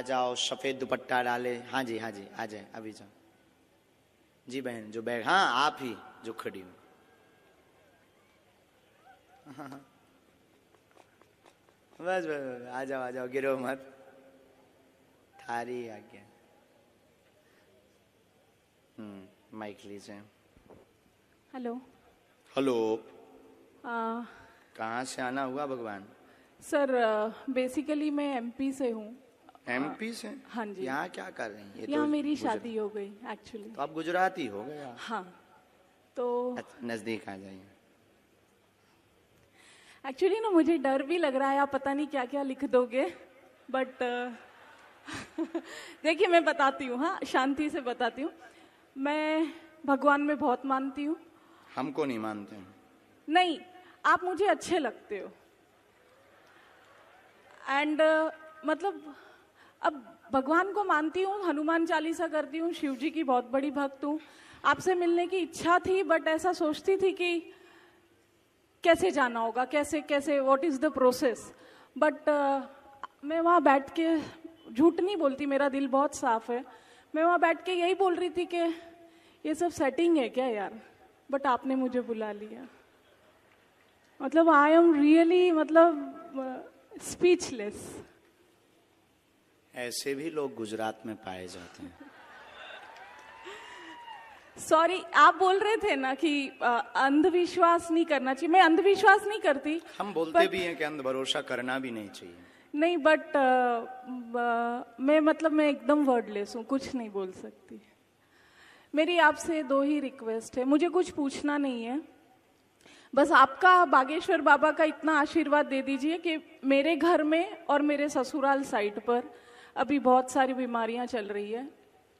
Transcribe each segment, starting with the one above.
आ जाओ, सफेद दुपट्टा डाले। हाँ जी हाँ जी, आ जाए, अभी जाओ जी बहन जो बैग। हाँ आप ही जो खड़ी हो। बस बस बस, आ जाओ, गिरो मत, थारी आ गया। माइक लीजिए। हेलो। हेलो। कहाँ से आना हुआ भगवान? सर बेसिकली मैं एमपी से हूँ। एमपी से? हाँ जी। यहाँ क्या कर रही हैं? यहाँ मेरी शादी हो गई एक्चुअली। तो आप गुजराती हो गए? हाँ तो नजदीक आ जाइए। एक्चुअली ना मुझे डर भी लग रहा है, आप पता नहीं क्या क्या लिख दोगे, बट देखिए मैं बताती हूँ, हाँ शांति से बताती हूँ। मैं भगवान में बहुत मानती हूँ। हमको नहीं मानते हैं। नहीं, आप मुझे अच्छे लगते हो एंड मतलब अब भगवान को मानती हूँ, हनुमान चालीसा करती हूँ, शिव जी की बहुत बड़ी भक्त हूँ। आपसे मिलने की इच्छा थी, बट ऐसा सोचती थी कि कैसे जाना होगा, कैसे कैसे what is the process. But मैं वहाँ बैठ के, झूठ नहीं बोलती, मेरा दिल बहुत साफ है, मैं वहाँ बैठ के यही बोल रही थी कि ये सब सेटिंग है क्या यार। बट आपने मुझे बुला लिया, मतलब आई एम रियली मतलब स्पीचलेस। ऐसे भी लोग गुजरात में पाए जाते हैं। सॉरी, आप बोल रहे थे ना कि अंधविश्वास नहीं करना चाहिए। मैं अंधविश्वास नहीं करती, हम बोलते भी हैं कि अंध भरोसा करना भी नहीं चाहिए। नहीं, बट मैं एकदम वर्डलेस हूँ, कुछ नहीं बोल सकती। मेरी आपसे दो ही रिक्वेस्ट है, मुझे कुछ पूछना नहीं है, बस आपका बागेश्वर बाबा का इतना आशीर्वाद दे दीजिए कि मेरे घर में और मेरे ससुराल साइड पर अभी बहुत सारी बीमारियां चल रही है,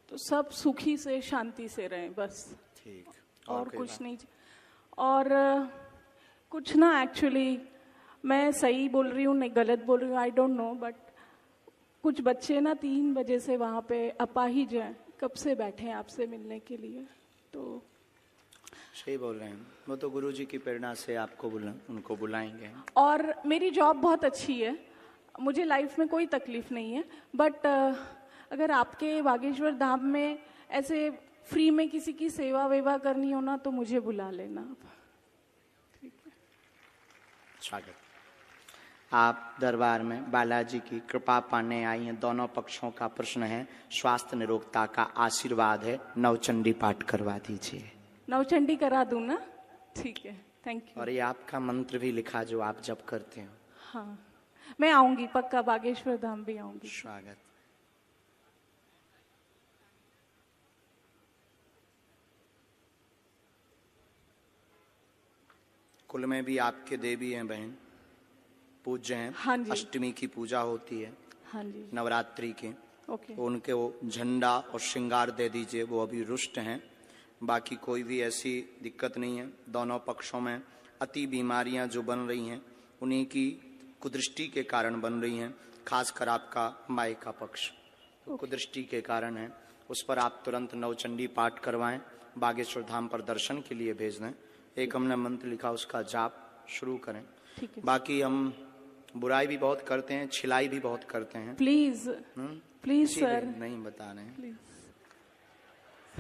तो सब सुखी से शांति से रहें बस। ठीक। और कुछ नहीं। और कुछ ना, एक्चुअली मैं सही बोल रही हूँ नहीं गलत बोल रही हूँ, आई डोंट नो, बट कुछ बच्चे ना 3 बजे से वहाँ पे अपाहिज हैं, कब से बैठे हैं आपसे मिलने के लिए। तो सही बोल रहे हैं, वो तो गुरुजी की प्रेरणा से आपको उनको बुलाएंगे। और मेरी जॉब बहुत अच्छी है, मुझे लाइफ में कोई तकलीफ नहीं है, बट अगर आपके बागेश्वर धाम में ऐसे फ्री में किसी की सेवा वेवा करनी हो ना, तो मुझे बुला लेना आप। ठीक है। स्वागत। आप दरबार में बालाजी की कृपा पाने आई हैं। दोनों पक्षों का प्रश्न है, स्वास्थ्य निरोगता का आशीर्वाद है। नवचंडी पाठ करवा दीजिए। नवचंडी करा दूं ना? ठीक है, थैंक यू। और ये आपका मंत्र भी लिखा जो आप जब करते हो। हाँ, मैं आऊंगी पक्का, बागेश्वर धाम भी आऊंगी। स्वागत। कुल में भी आपके देवी हैं बहन, पूज्य हैं। हाँ जी। अष्टमी की पूजा होती है। हाँ जी। नवरात्रि के। ओके। उनके वो झंडा और श्रृंगार दे दीजिए, वो अभी रुष्ट हैं। बाकी कोई भी ऐसी दिक्कत नहीं है। दोनों पक्षों में अति बीमारियां जो बन रही हैं, उन्हीं की कुदृष्टि के कारण बन रही हैं। खासकर आपका माई का पक्ष तो कुदृष्टि के कारण है। उस पर आप तुरंत नवचंडी पाठ करवाएं, बागेश्वर धाम पर दर्शन के लिए भेज दें। एक हमने मंत्र लिखा, उसका जाप शुरू करें। ठीक है। बाकी हम बुराई भी बहुत करते हैं, छिलाई भी बहुत करते हैं। प्लीज प्लीज सर, नहीं बता रहे हैं। Please,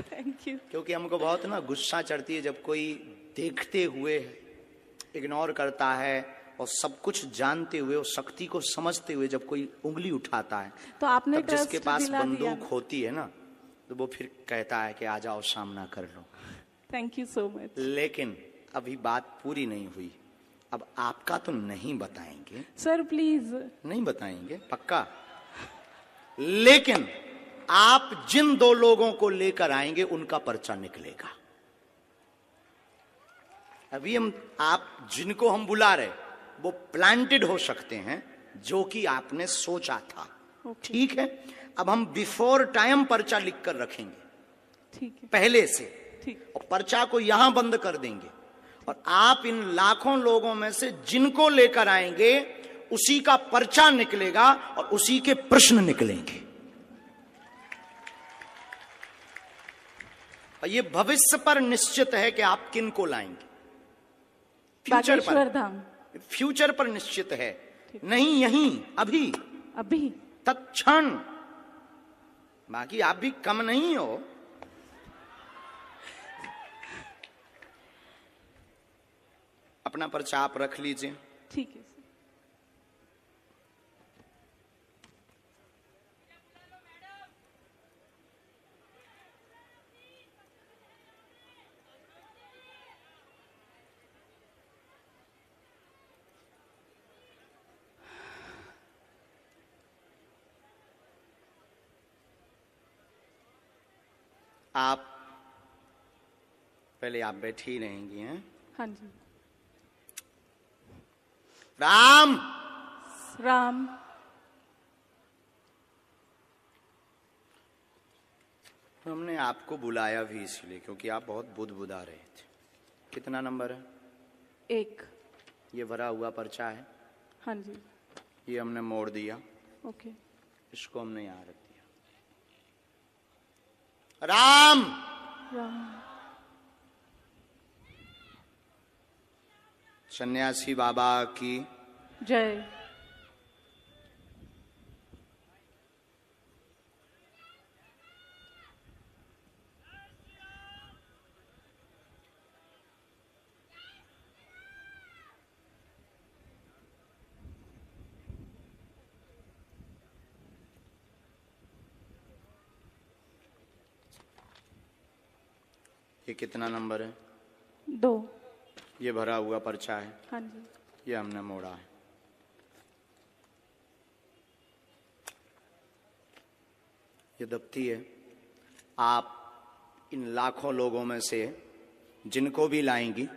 thank you. क्योंकि हमको बहुत ना गुस्सा चढ़ती है जब कोई देखते हुए इग्नोर करता है, और सब कुछ जानते हुए और शक्ति को समझते हुए जब कोई उंगली उठाता है, तो आपने तब जिसके पास दिला दिया। बंदूक होती है ना, तो वो फिर कहता है कि आ जाओ सामना कर लो। Thank you so much. लेकिन अभी बात पूरी नहीं हुई। अब आपका तो नहीं बताएंगे सर, प्लीज। नहीं बताएंगे पक्का, लेकिन आप जिन 2 लोगों को लेकर आएंगे उनका पर्चा निकलेगा। अभी आप जिनको हम बुला रहे वो प्लांटेड हो सकते हैं, जो कि आपने सोचा था। ठीक है। अब हम बिफोर टाइम पर्चा लिख कर रखेंगे, ठीक है, पहले से। ठीक। और पर्चा को यहां बंद कर देंगे, और आप इन लाखों लोगों में से जिनको लेकर आएंगे उसी का पर्चा निकलेगा और उसी के प्रश्न निकलेंगे। और ये भविष्य पर निश्चित है कि आप किन को लाएंगे। फ्यूचर पर, फ्यूचर पर निश्चित है, नहीं यहीं अभी अभी तत्क्षण बाकी आप भी कम नहीं हो। अपना पर्चा आप रख लीजिए। ठीक है सर। आप पहले आप बैठी रहेंगी हैं। हाँ जी। राम राम। हमने आपको बुलाया भी इसलिए क्योंकि आप बहुत बुदबुदा रहे थे। कितना नंबर है? 1। ये भरा हुआ पर्चा है। हाँ जी। ये हमने मोड़ दिया। ओके। इसको हमने यहाँ रख दिया। राम राम। सन्यासी बाबा की जय। ये कितना नंबर है? 2। ये भरा हुआ पर्चा है। हाँ जी। ये हमने मोड़ा है। ये दफ्ती है। आप इन लाखों लोगों में से जिनको भी लाएंगी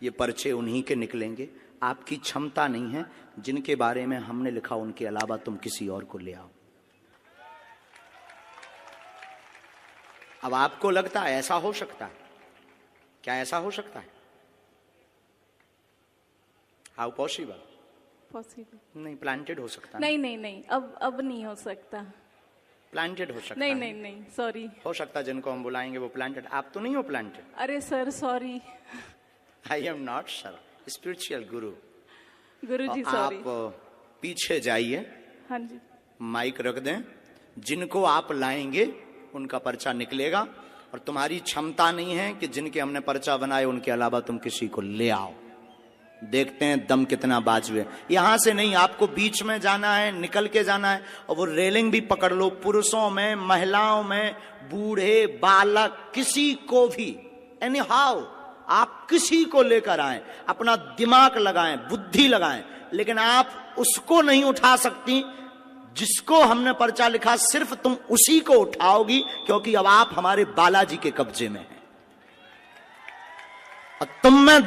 ये पर्चे उन्हीं के निकलेंगे। आपकी क्षमता नहीं है। जिनके बारे में हमने लिखा उनके अलावा तुम किसी और को ले आओ। अब आपको लगता है ऐसा हो सकता है? क्या ऐसा हो सकता है? How possible? पॉसिबल नहीं, प्लांटेड हो सकता है। नहीं नहीं नहीं, अब नहीं हो सकता। प्लांटेड हो सकता नहीं है। नहीं नहीं, सॉरी। हो सकता है जिनको हम बुलाएंगे वो प्लांटेड। आप तो नहीं हो प्लांटेड। अरे sir sorry. I am not sir, spiritual Guru. Guruji sorry. आप पीछे जाइए। हाँ जी। माइक रख दें। जिनको आप लाएंगे उनका पर्चा निकलेगा और तुम्हारी क्षमता नहीं है कि जिनके हमने पर्चा बनाए उनके अलावा तुम किसी को ले आओ। देखते हैं दम कितना बाजुए। यहां से नहीं, आपको बीच में जाना है, निकल के जाना है। और वो रेलिंग भी पकड़ लो। पुरुषों में, महिलाओं में, बूढ़े, बालक, किसी को भी, एनी हाउ आप किसी को लेकर आए, अपना दिमाग लगाएं, बुद्धि लगाएं, लेकिन आप उसको नहीं उठा सकती जिसको हमने पर्चा लिखा। सिर्फ तुम उसी को उठाओगी क्योंकि अब आप हमारे बालाजी के कब्जे में हैं और तुम में